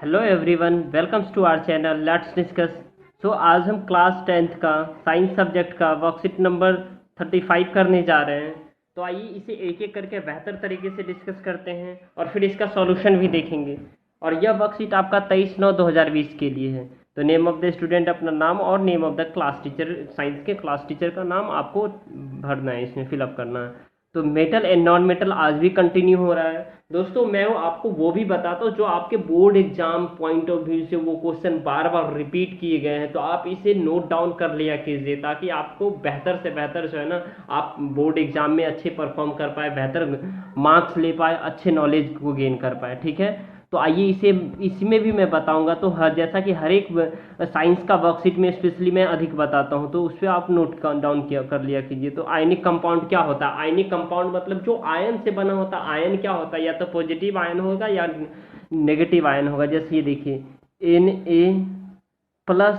Hello everyone, welcomes to our channel let's discuss. आज हम class 10th का science subject का वर्कशीट नंबर 35 करने जा रहे हैं। तो आइए इसे एक एक करके बेहतर तरीके से डिस्कस करते हैं और फिर इसका सॉल्यूशन भी देखेंगे। और यह वर्कशीट आपका 23/9/2020 के लिए है। तो नेम ऑफ द स्टूडेंट अपना नाम और name of the class teacher, science के क्लास टीचर का नाम आपको भरना है, इसमें फिलअप करना है। तो मेटल एंड नॉन मेटल आज भी कंटिन्यू हो रहा है दोस्तों। मैं आपको वो भी बताता हूँ जो आपके board exam point of view से वो क्वेश्चन बार बार रिपीट किए गए हैं, तो आप इसे नोट डाउन कर लिया कीजिए ताकि आपको बेहतर से बेहतर जो है ना, आप बोर्ड एग्जाम में अच्छे परफॉर्म कर पाए, बेहतर मार्क्स ले पाए, अच्छे नॉलेज को गेन कर पाए। ठीक है, तो आइए इसे इसमें भी मैं बताऊंगा। तो हर जैसा कि हर एक साइंस का वर्कशीट में स्पेशली मैं अधिक बताता हूं, तो उस पर आप नोट डाउन किया कर लिया कीजिए। तो आयनिक कंपाउंड क्या होता है? आयनिक कंपाउंड मतलब जो आयन से बना होता है। आयन क्या होता है? या तो पॉजिटिव आयन होगा या नेगेटिव आयन होगा। जैसे ये देखिए Na+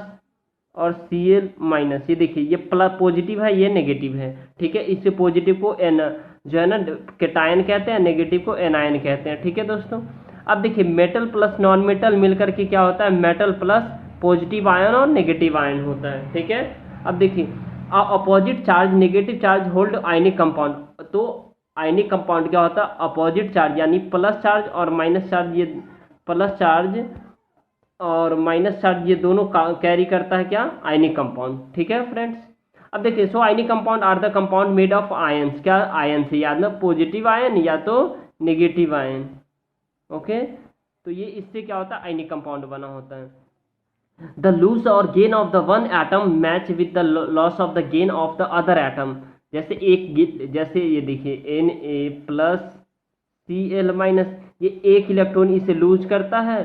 और Cl-, ये देखिए ये प्लस पॉजिटिव है, ये नेगेटिव है। ठीक है, इससे पॉजिटिव को एन जो है ना कैटायन कहते हैं, नेगेटिव को एनायन कहते हैं। ठीक है दोस्तों, अब देखिए मेटल प्लस नॉन मेटल मिलकर के क्या होता है? मेटल प्लस पॉजिटिव आयन और नेगेटिव आयन होता है। ठीक है, अब देखिए opposite charge negative charge hold ionic compound. तो आयनिक कंपाउंड क्या होता है? अपोजिट चार्ज यानी प्लस चार्ज और माइनस चार्ज, ये प्लस चार्ज और माइनस चार्ज ये दोनों कैरी करता है क्या? Ionic compound. ठीक है फ्रेंड्स, अब देखिए ionic compound are the compound made of ions. क्या आयन से? या ना पॉजिटिव आयन या तो नेगेटिव आयन। ओके, तो ये इससे क्या होता है? आयनिक कंपाउंड बना होता है। द लूज और gain of the one atom match with the loss of the gain of the other atom. जैसे ये देखिए Na+Cl-, ये एक इलेक्ट्रॉन इसे लूज करता है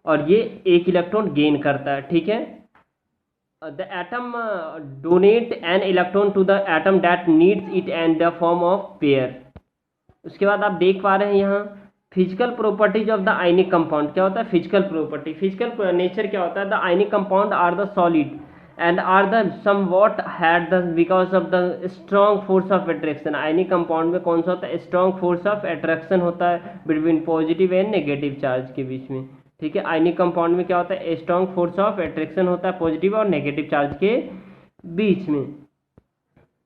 और ये एक इलेक्ट्रॉन गेन करता है। ठीक है, the atom donate an electron to the atom that needs it and the form of pair. उसके बाद आप देख पा रहे हैं यहाँ physical properties of the ionic compound. क्या होता है? फिजिकल प्रॉपर्टी, फिजिकल नेचर क्या होता है? The ionic compound are the solid and are the somewhat had the because of the strong force of attraction. Ionic compound में कौन सा होता है? स्ट्रॉन्ग फोर्स ऑफ अट्रैक्शन होता है between positive and negative charge के बीच में। ठीक है, आयनिक कंपाउंड में क्या होता है? स्ट्रॉन्ग फोर्स ऑफ अट्रैक्शन होता है पॉजिटिव और नेगेटिव चार्ज के बीच में,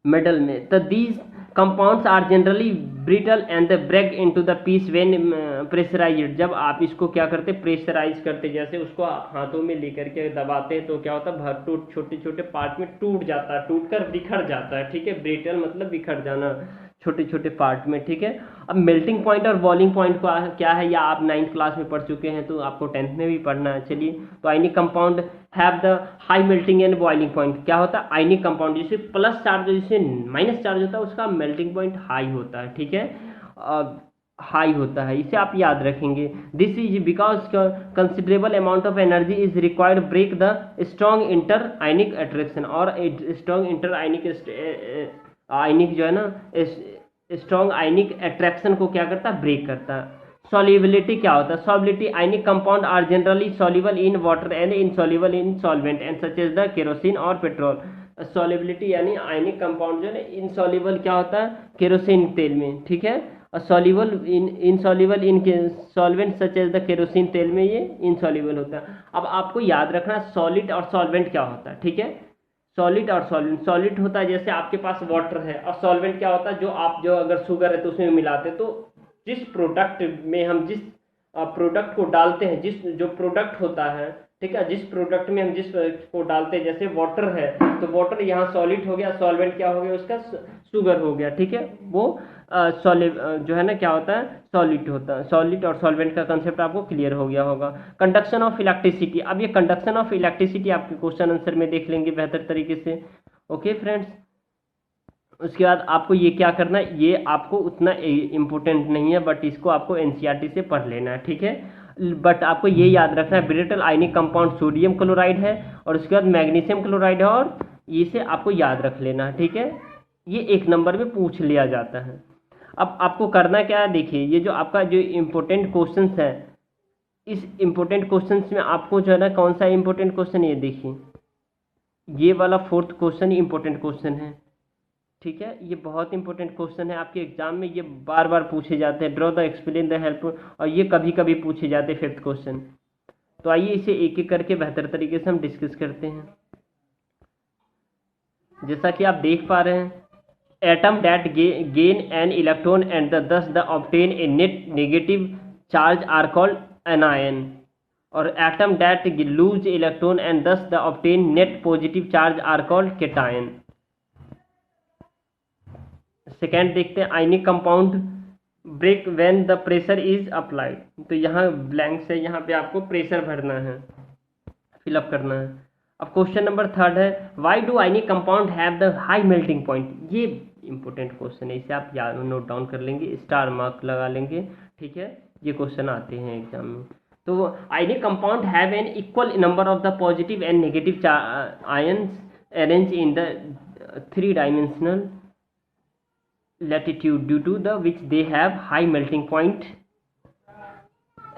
मिडल में। तो these compounds are generally brittle and they break into the piece when pressurised. जब आप इसको क्या करते? प्रेशराइज करते, जैसे उसको हाथों में लेकर के दबाते हैं तो क्या होता है? भर टूट छोटे छोटे पार्ट में टूट जाता है, टूट कर बिखर जाता है। ठीक है, ब्रिटल मतलब बिखर जाना छोटे छोटे पार्ट में। ठीक है, अब मेल्टिंग पॉइंट और बॉइलिंग पॉइंट क्या है? या आप 9th क्लास में पढ़ चुके हैं, तो आपको 10th में भी पढ़ना है। चलिए, तो ionic compound have the high melting and boiling point. क्या होता है? आयनिक कंपाउंड जिसे प्लस चार्ज जिसे माइनस चार्ज होता है उसका मेल्टिंग पॉइंट हाई होता है। ठीक है, हाई होता है, इसे आप याद रखेंगे। This is because considerable amount of energy is required break the strong inter ionic attraction. और स्ट्रॉन्ग इंटर आयनिक आयनिक जो है ना, स्ट्रॉन्ग आयनिक अट्रैक्शन को क्या करता है? ब्रेक करता है। सॉल्युबिलिटी क्या होता है? Solubility ionic compound are generally soluble in water and insoluble in solvent and such as the kerosene और पेट्रोल। सॉल्युबिलिटी यानी आयनिक कंपाउंड जो है इनसॉल्युबल क्या होता है? केरोसिन तेल में। ठीक है, और soluble insoluble in solvent such as the kerosene तेल में ये इनसॉल्युबल होता है। अब आपको याद रखना सॉलिड और सॉल्वेंट क्या होता है। ठीक है, सॉलिड और सॉल्वेंट, सॉलिड होता है जैसे आपके पास वाटर है, और सॉल्वेंट क्या होता है? जो आप जो अगर शुगर है तो उसमें मिलाते हैं। तो जिस प्रोडक्ट में हम जिस प्रोडक्ट को डालते हैं, जिस जो प्रोडक्ट होता है, ठीक है, जिस प्रोडक्ट में हम जिस को डालते हैं, जैसे वाटर है तो वाटर यहाँ सॉलिड हो गया, सॉल्वेंट क्या हो गया? उसका शुगर हो गया। ठीक है, वो सॉलिड जो है ना क्या होता है? सॉलिड होता है। सॉलिड और सॉल्वेंट का कंसेप्ट आपको क्लियर हो गया होगा। कंडक्शन ऑफ इलेक्ट्रिसिटी, अब ये कंडक्शन ऑफ इलेक्ट्रिसिटी आपके क्वेश्चन आंसर में देख लेंगे बेहतर तरीके से। ओके फ्रेंड्स, उसके बाद आपको ये क्या करना है? ये आपको उतना इम्पोर्टेंट नहीं है, बट इसको आपको एनसीईआरटी से पढ़ लेना है। ठीक है, बट आपको ये याद रखना है brittle ionic compound sodium chloride है और उसके बाद मैग्नीशियम क्लोराइड है, और इसे आपको याद रख लेना है। ठीक है, ये 1 नंबर में पूछ लिया जाता है। अब आपको करना क्या है? देखिए, ये जो आपका जो इम्पोर्टेंट क्वेश्चन है, इस इम्पोर्टेंट क्वेश्चन में आपको जो है ना, कौन सा इम्पोर्टेंट क्वेश्चन? ये देखिए, ये वाला 4th क्वेश्चन इम्पोर्टेंट क्वेश्चन है। ठीक है, ये बहुत इंपॉर्टेंट क्वेश्चन है आपके एग्जाम में, ये बार बार पूछे जाते हैं। Draw the explain the help, और ये कभी कभी पूछे जाते हैं 5th क्वेश्चन। तो आइए इसे एक एक करके बेहतर तरीके से हम डिस्कस करते हैं। जैसा कि आप देख पा रहे हैं, atom that gain an electron and thus the obtain a net negative charge are called anion, और atom that lose electron and thus the obtain net positive charge are called cation। Second देखते हैं, ionic compound break when the pressure is applied. तो यहाँ blank से यहाँ पे आपको pressure भरना है, फिलअप करना है। अब क्वेश्चन नंबर थर्ड है, why do ionic compound have the high melting point. ये इंपॉर्टेंट क्वेश्चन है, इसे आप याद नोट डाउन कर लेंगे, स्टार मार्क लगा लेंगे, ठीक है। ये क्वेश्चन आते हैं एग्जाम में। तो ionic compound have an equal number of the positive and negative ions arrange in the 3 dimensional latitude due to the which they have high melting point,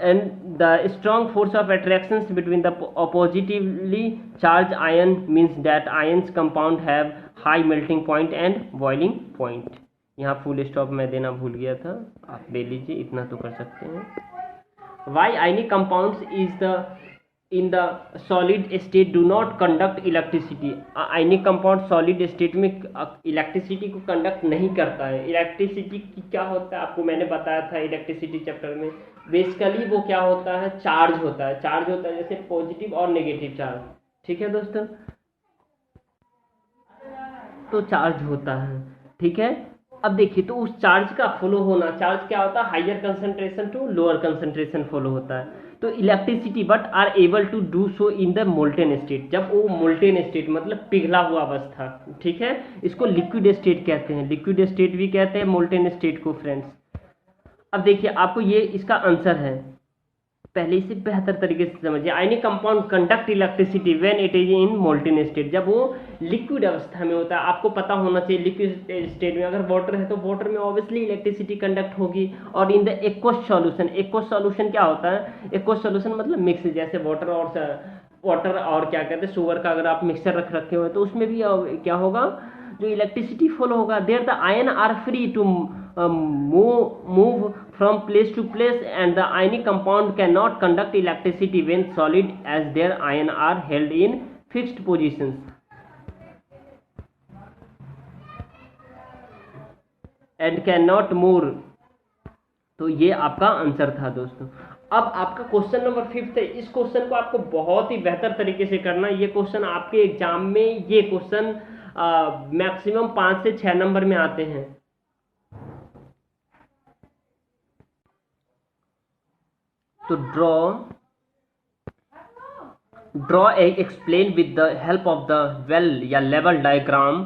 and the strong force of attractions between the positively charged ion means that ions compound have high melting point and boiling point। यहाँ full stop मैं देना भूल गया था, आप दे लीजिए, इतना तो कर सकते हैं। why ionic compounds is the in the solid state do not conduct electricity। Ionic compound solid state में इलेक्ट्रिसिटी को कंडक्ट नहीं करता है। इलेक्ट्रिसिटी की क्या होता है, आपको मैंने बताया था इलेक्ट्रिसिटी चैप्टर में। बेसिकली वो क्या होता है, चार्ज होता है। चार्ज होता है जैसे पॉजिटिव और नेगेटिव चार्ज, ठीक है दोस्तों। तो चार्ज होता है, ठीक है। अब देखिए, तो उस चार्ज का फ्लो होना, चार्ज क्या होता है, higher concentration to lower concentration flow होता है। तो electricity but are able to do so in the molten state. जब वो मोल्टेन स्टेट मतलब पिघला हुआ अवस्था, ठीक है, इसको लिक्विड स्टेट कहते हैं। लिक्विड स्टेट भी कहते हैं मोल्टेन स्टेट को फ्रेंड्स। अब देखिए, आपको ये इसका आंसर है, पहले इसे बेहतर तरीके से समझिए। Ionic compound conduct electricity when it is in molten state, जब वो लिक्विड अवस्था में होता है। आपको पता होना चाहिए लिक्विड स्टेट में अगर वाटर है तो वाटर में ऑब्वियसली इलेक्ट्रिसिटी कंडक्ट होगी। और in the aqueous solution, aqueous solution क्या होता है, एक्वस सॉल्यूशन मतलब मिक्स, जैसे वाटर और क्या कहते हैं शुगर का अगर आप मिक्सचर रखे हुए तो उसमें भी क्या होगा, जो इलेक्ट्रिसिटी फ्लो होगा, there the ion are free to move from place to place, and the ionic compound cannot conduct electricity when solid, as their ion are held in fixed positions and cannot move। तो ये आपका answer था दोस्तों। अब आपका question number 5 है। इस question को आपको बहुत ही बेहतर तरीके से करना है। ये क्वेश्चन आपके एग्जाम में, ये क्वेश्चन मैक्सिमम 5 से 6 नंबर में आते हैं। तो draw explain with the help of the well या level diagram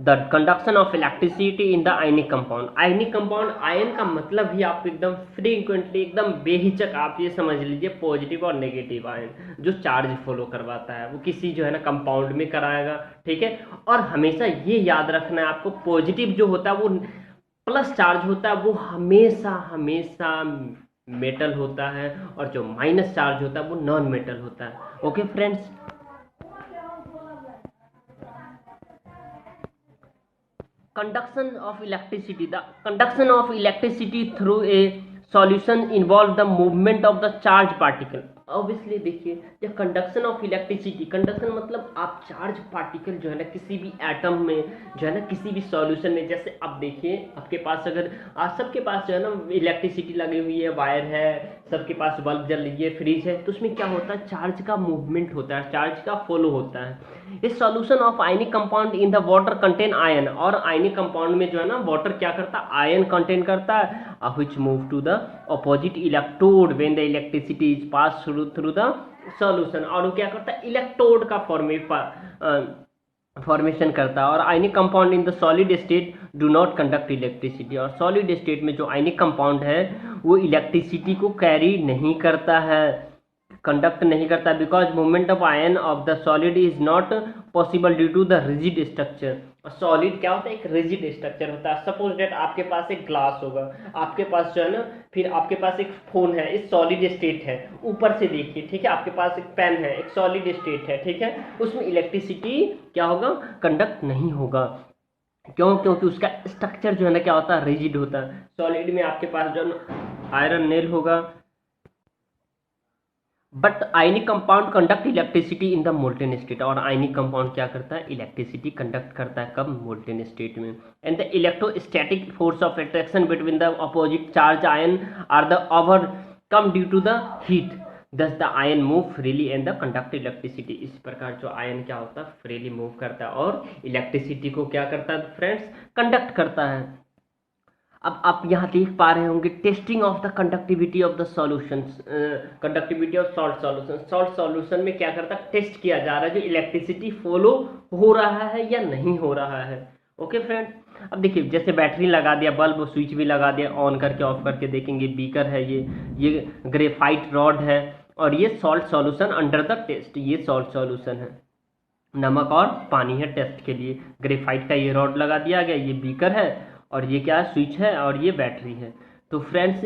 the conduction of electricity in the ionic compound। ionic compound, ion का मतलब ही आप एकदम फ्रीक्वेंटली, एकदम बेहिचक आप ये समझ लीजिए, पॉजिटिव और नेगेटिव आयन जो चार्ज फॉलो करवाता है वो किसी जो है ना कंपाउंड में कराएगा, ठीक है। और हमेशा ये याद रखना है आपको, पॉजिटिव जो होता है वो प्लस चार्ज होता है, वो हमेशा हमेशा मेटल होता है, और जो माइनस चार्ज होता है वो नॉन मेटल होता है। Okay friends, conduction of electricity, the conduction of electricity through a solution involve the movement of the charge particle। Obviously देखिए, जब कंडक्शन ऑफ इलेक्ट्रिसिटी, कंडक्शन मतलब आप चार्ज पार्टिकल जो है ना किसी भी एटम में जो है ना किसी भी सॉल्यूशन में, जैसे आप देखिए आपके पास अगर आज सबके पास जो है ना इलेक्ट्रिसिटी लगी हुई है, वायर है, सबके पास बल्ब जल रही है, फ्रिज है, तो उसमें क्या होता है, चार्ज का मूवमेंट होता है, चार्ज का फॉलो होता है। इस solution of ionic compound in the water contain ion, और आयनिक कंपाउंड में जो है ना वाटर क्या करता है, आयन कंटेन करता है, which move to the opposite electrode when the electricity is pass through the solution. और वो क्या करता है, इलेक्ट्रोड का फॉर्मेशन करता है। और ionic compound in the solid state do not conduct electricity, और सॉलिड स्टेट में जो आयनिक कंपाउंड है वो इलेक्ट्रिसिटी को कैरी नहीं करता है, कंडक्ट नहीं करता, because movement of ion of the solid is not possible due to the rigid structure. Solid क्या होता है, एक रिजिड स्ट्रक्चर होता है। सपोज डेट आपके पास एक ग्लास होगा, आपके पास जो है ना, फिर आपके पास एक फोन है, इस सॉलिड स्टेट है, ऊपर से देखिए, ठीक है, आपके पास एक पेन है, एक सॉलिड स्टेट है, ठीक है, उसमें इलेक्ट्रिसिटी क्या होगा, कंडक्ट नहीं होगा। क्यों? क्योंकि उसका स्ट्रक्चर जो है ना क्या होता है, रिजिड होता है। सॉलिड में आपके पास जो आयरन नेल होगा, but ionic compound conduct electricity in the molten state, और आयनिक कंपाउंड क्या करता है, इलेक्ट्रिसिटी कंडक्ट करता है, कब, मोल्टेन स्टेट में। And the electrostatic force of attraction between the opposite charge ion are the overcome due to the heat, thus the ion move freely and the conduct electricity. इस प्रकार जो ion क्या होता है, freely move करता है और electricity को क्या करता है फ्रेंड्स, कंडक्ट करता है। अब आप यहाँ देख पा रहे होंगे testing of the conductivity of the solution, conductivity of salt solution. Salt solution में क्या करता है, टेस्ट किया जा रहा है जो इलेक्ट्रिसिटी फ्लो हो रहा है या नहीं हो रहा है। ओके फ्रेंड, अब देखिए जैसे बैटरी लगा दिया, बल्ब स्विच भी लगा दिया, ऑन करके ऑफ करके देखेंगे, बीकर है ये ग्रेफाइट रॉड है, और ये salt solution under the test, ये सॉल्ट सॉल्यूशन है, नमक और पानी है टेस्ट के लिए। ग्रेफाइट का ये रॉड लगा दिया गया, ये बीकर है, और ये क्या है, स्विच है, और ये बैटरी है। तो फ्रेंड्स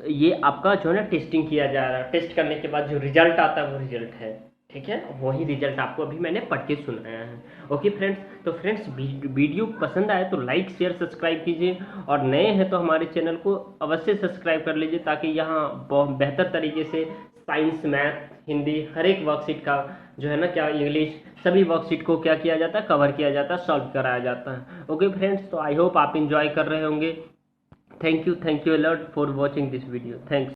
ये आपका जो है ना टेस्टिंग किया जा रहा है, टेस्ट करने के बाद जो रिजल्ट आता है वो रिजल्ट है, ठीक है, वही रिजल्ट आपको अभी मैंने पढ़ के सुनाया है। ओके फ्रेंड्स, तो फ्रेंड्स वीडियो पसंद आए तो लाइक शेयर सब्सक्राइब कीजिए, और नए हैं तो हमारे चैनल को अवश्य सब्सक्राइब कर लीजिए, ताकि यहाँ बहुत बेहतर तरीके से साइंस, मैथ, हिंदी, हर एक वर्कशीट का जो है ना क्या, इंग्लिश, सभी वर्कशीट को क्या किया जाता है, कवर किया जाता है, सॉल्व कराया जाता है। ओके फ्रेंड्स, तो आई होप आप इंजॉय कर रहे होंगे। Thank you a lot for watching this video, thanks.